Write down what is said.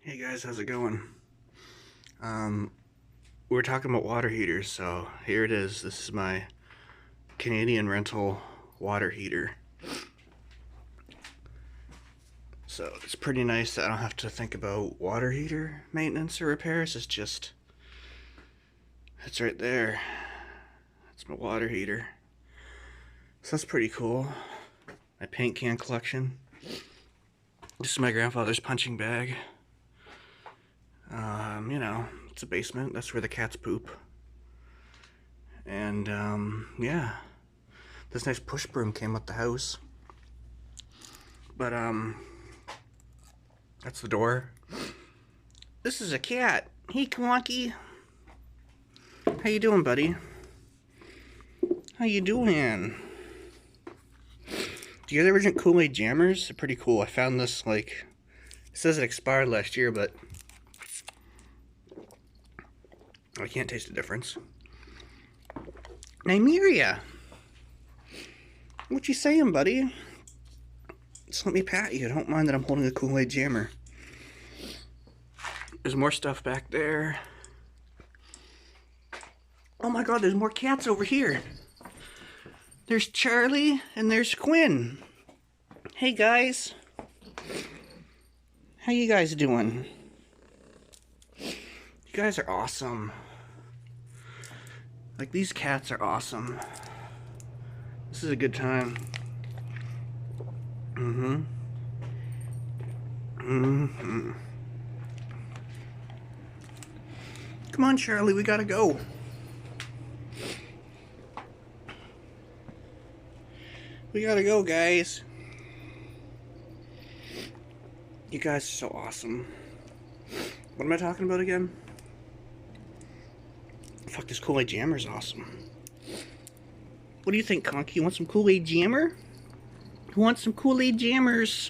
Hey guys, how's it going? We were talking about water heaters, so here it is. This is my Canadian rental water heater. So it's pretty nice that I don't have to think about water heater maintenance or repairs. It's right there. It's my water heater. So that's pretty cool. My paint can collection. This is my grandfather's punching bag. It's a basement. That's where the cats poop. And, yeah. This nice push broom came with the house. But, that's the door. This is a cat. Hey, Kwonky. How you doing, buddy? How you doing? Do you hear the original Kool jammers? They're pretty cool. I found this, it says it expired last year, but I can't taste the difference. Nymeria! What you saying, buddy? Just let me pat you. Don't mind that I'm holding a Kool-Aid jammer. There's more stuff back there. Oh my god, there's more cats over here. There's Charlie and there's Quinn. Hey guys. How you guys doing? You guys are awesome. Like, these cats are awesome. This is a good time. Come on, Charlie, we gotta go. We gotta go, guys. You guys are so awesome. What am I talking about again? Fuck, this Kool-Aid jammer is awesome. What do you think, Conky? You want some Kool-Aid jammer? Who wants some Kool-Aid jammers?